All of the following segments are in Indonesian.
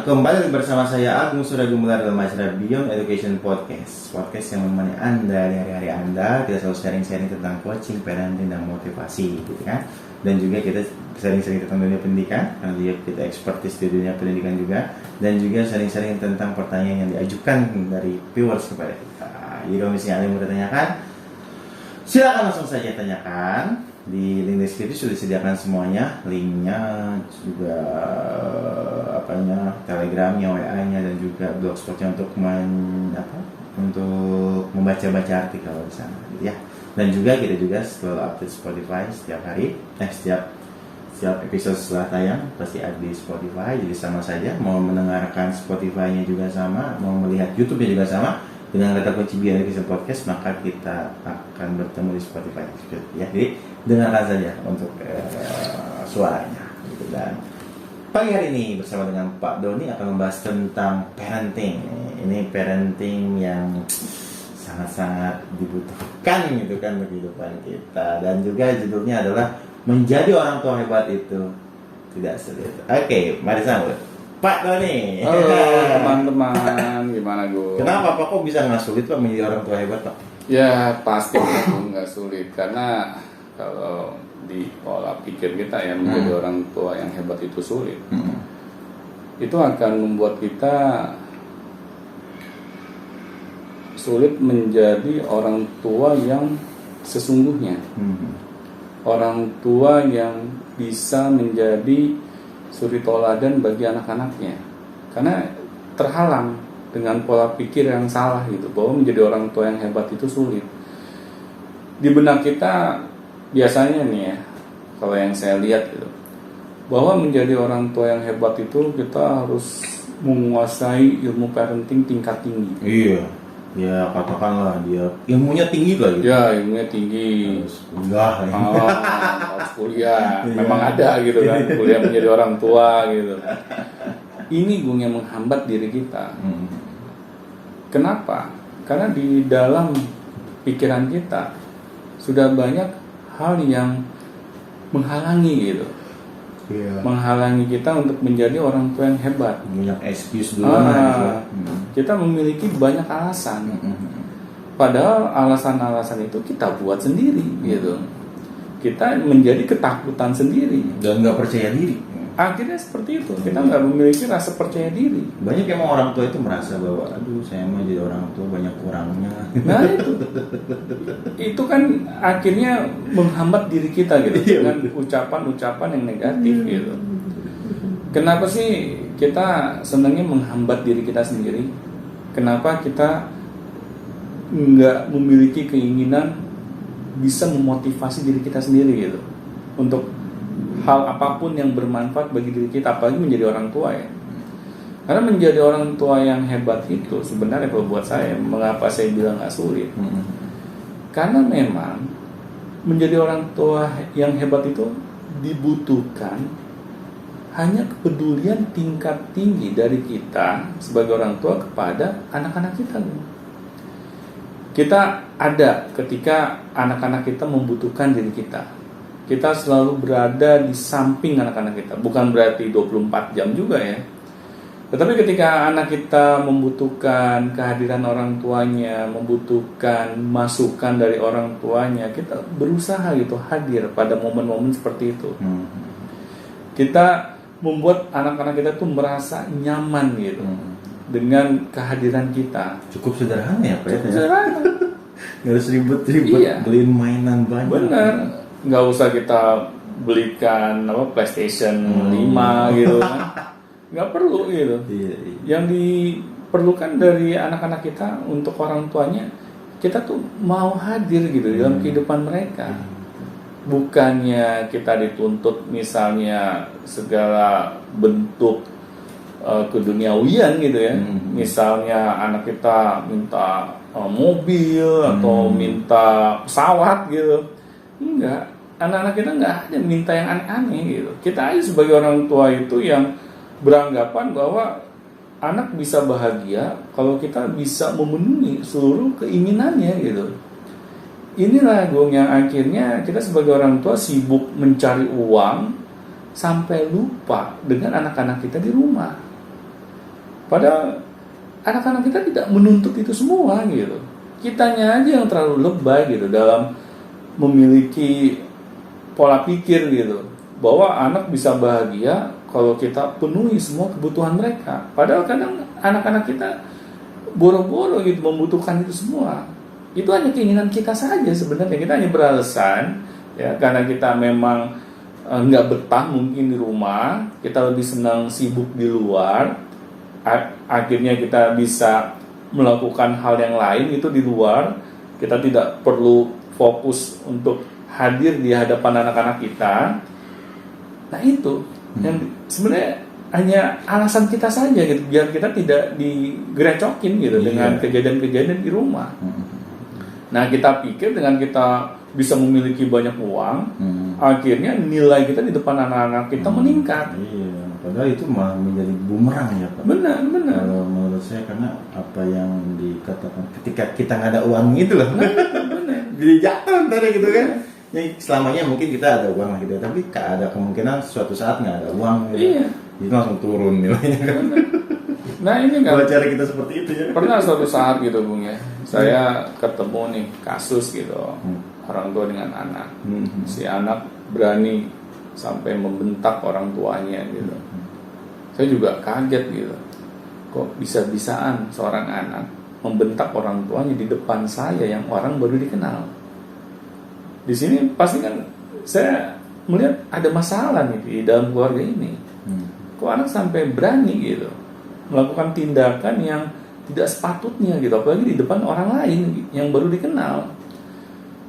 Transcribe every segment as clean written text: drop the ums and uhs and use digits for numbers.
kembali bersama saya Agung Surya Gumelar dalam acara Beyond Education Podcast yang menemani Anda di hari-hari Anda. Kita selalu sharing-sharing tentang coaching, parenting, dan motivasi gitu kan. Dan juga kita sharing-sharing tentang dunia pendidikan, karena juga kita expertise di dunia pendidikan juga. Dan juga sharing-sharing tentang pertanyaan yang diajukan dari viewers kepada kita. Jadi kalau misalnya ada yang mau ditanyakan, silakan langsung saja tanyakan. Di link deskripsi sudah disediakan semuanya, linknya juga telegramnya, WA-nya, dan juga blogspotnya untuk membaca-baca artikel di sana, gitu ya. Dan juga kita juga selalu update Spotify setiap hari, setiap episode setelah tayang pasti ada di Spotify. Jadi sama saja, mau mendengarkan Spotify-nya juga sama, mau melihat YouTube-nya juga sama. Dengan kata kunci Beyond Education Podcast, maka kita akan bertemu di Spotify, ya. Jadi dengarkan saja untuk suaranya, gitu. Dan pagi hari ini bersama dengan Pak Doni akan membahas tentang parenting. Ini parenting yang sangat-sangat dibutuhkan gitu kan kehidupan kita. Dan juga judulnya adalah menjadi orang tua hebat itu tidak sulit. Oke, mari sambut Pak Doni. Halo teman-teman, gimana Gu? Kenapa Pak kok bisa nggak sulit Pak menjadi orang tua hebat Pak? Ya pasti nggak sulit, karena kalau di pola pikir kita ya menjadi orang tua yang hebat itu sulit. Itu akan membuat kita sulit menjadi orang tua yang sesungguhnya. Orang tua yang bisa menjadi suri toladan bagi anak-anaknya, karena terhalang dengan pola pikir yang salah gitu, bahwa menjadi orang tua yang hebat itu sulit. Di benak kita biasanya nih ya, kalau yang saya lihat gitu, bahwa menjadi orang tua yang hebat itu kita harus menguasai ilmu parenting tingkat tinggi. Iya, ya katakanlah dia ilmunya tinggi lah gitu. Ya, ilmunya tinggi. Harus kuliah. Memang ada gitu kan, kuliah menjadi orang tua gitu. Ini Gung yang menghambat diri kita. Kenapa? Karena di dalam pikiran kita sudah banyak hal yang menghalangi gitu. Menghalangi kita untuk menjadi orang tua yang hebat. Banyak excuse dulu gitu. Kita memiliki banyak alasan. Padahal alasan-alasan itu kita buat sendiri gitu. Kita menjadi ketakutan sendiri Dan nggak percaya diri. Akhirnya seperti itu, kita nggak memiliki rasa percaya diri. Banyak emang orang tua itu merasa bahwa aduh saya mau jadi orang tua banyak kurangnya. Nah itu kan akhirnya menghambat diri kita gitu, dengan ucapan-ucapan yang negatif gitu. Kenapa sih kita senangnya menghambat diri kita sendiri? Kenapa kita nggak memiliki keinginan bisa memotivasi diri kita sendiri gitu untuk hal apapun yang bermanfaat bagi diri kita, apalagi menjadi orang tua ya. Karena menjadi orang tua yang hebat itu sebenarnya kalau buat saya, mengapa saya bilang nggak sulit? Karena memang menjadi orang tua yang hebat itu dibutuhkan hanya kepedulian tingkat tinggi dari kita sebagai orang tua kepada anak-anak kita. Kita ada ketika anak-anak kita membutuhkan diri kita. Kita selalu berada di samping anak-anak kita. Bukan berarti 24 jam juga ya. Tetapi ketika anak kita membutuhkan kehadiran orang tuanya, membutuhkan masukan dari orang tuanya, kita berusaha gitu hadir pada momen-momen seperti itu. Kita membuat anak-anak kita tuh merasa nyaman gitu dengan kehadiran kita. Cukup sederhana ya Pak. Cukup sederhana. Nggak harus ribet-ribet beliin mainan banyak. Benar. Nggak usah kita belikan PlayStation 5 gitu kan. Nggak perlu gitu. Yang diperlukan dari anak-anak kita untuk orang tuanya, kita tuh mau hadir gitu dalam kehidupan mereka. Bukannya kita dituntut misalnya segala bentuk keduniawian gitu ya. Misalnya anak kita minta mobil atau minta pesawat gitu. Enggak, anak-anak kita enggak ada minta yang aneh-aneh gitu. Kita aja sebagai orang tua itu yang beranggapan bahwa anak bisa bahagia kalau kita bisa memenuhi seluruh keinginannya gitu. Inilah Gung yang akhirnya kita sebagai orang tua sibuk mencari uang sampai lupa dengan anak-anak kita di rumah. Padahal anak-anak kita tidak menuntut itu semua gitu. Kitanya aja yang terlalu lebay gitu dalam memiliki pola pikir gitu, bahwa anak bisa bahagia kalau kita penuhi semua kebutuhan mereka. Padahal kadang anak-anak kita boro-boro gitu membutuhkan itu semua. Itu hanya keinginan kita saja sebenarnya. Kita hanya beralasan ya, karena kita memang nggak betah mungkin di rumah, kita lebih senang sibuk di luar. Akhirnya kita bisa melakukan hal yang lain itu di luar. Kita tidak perlu fokus untuk hadir di hadapan anak-anak kita. Nah itu yang sebenarnya hanya alasan kita saja gitu, biar kita tidak digerecokin gitu dengan kejadian-kejadian di rumah. Nah kita pikir dengan kita bisa memiliki banyak uang, akhirnya nilai kita di depan anak-anak kita meningkat. Iya, padahal itu malah menjadi bumerang ya Pak. Benar. Kalau menurut saya, karena apa yang dikatakan ketika kita nggak ada uang itu loh, Benar. jadi jatuh ntar gitu kan. Ya, selamanya mungkin kita ada uang lah gitu, tapi ada kemungkinan suatu saat nggak ada uang gitu. Iya. Itu langsung turun nilainya kan. Nah ini kan Kalau cara kita seperti itu ya. pernah suatu saat gitu Bung ya, saya ketemu nih kasus gitu, orang tua dengan anak. Si anak berani sampai membentak orang tuanya gitu. Saya juga kaget gitu, kok bisa-bisaan seorang anak membentak orang tuanya di depan saya yang orang baru dikenal. Di sini pasti kan saya melihat ada masalah nih di dalam keluarga ini. Kok anak sampai berani gitu melakukan tindakan yang tidak sepatutnya gitu, apalagi di depan orang lain yang baru dikenal.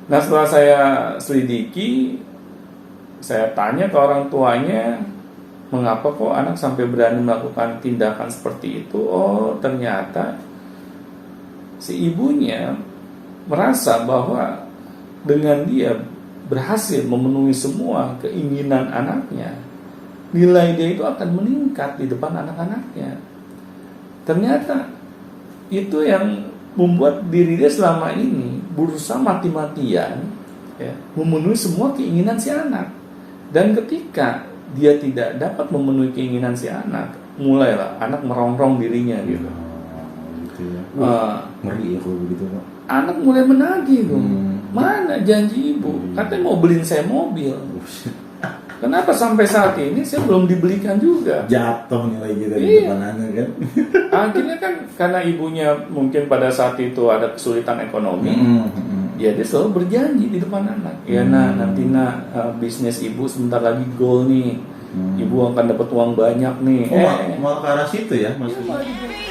Nah setelah saya selidiki, saya tanya ke orang tuanya, mengapa kok anak sampai berani melakukan tindakan seperti itu? Oh ternyata si ibunya merasa bahwa dengan dia berhasil memenuhi semua keinginan anaknya, nilai dia itu akan meningkat di depan anak-anaknya. Ternyata itu yang membuat diri dia selama ini berusaha mati-matian ya, memenuhi semua keinginan si anak. Dan ketika dia tidak dapat memenuhi keinginan si anak, mulailah anak merongrong dirinya gitu. Gitu ya. Ngeri ya kalau begitu Pak. Anak mulai menagih tuh. Mana janji ibu? Katanya mau beliin saya mobil. Kenapa sampai saat ini saya belum dibelikan juga? Jatuh nilai kita di depan anak kan. Akhirnya kan karena ibunya mungkin pada saat itu ada kesulitan ekonomi, ya dia selalu berjanji di depan anak. Ya nanti bisnis ibu sebentar lagi goal nih. Ibu akan dapat uang banyak nih. Malah ke arah situ ya maksudnya. Iya,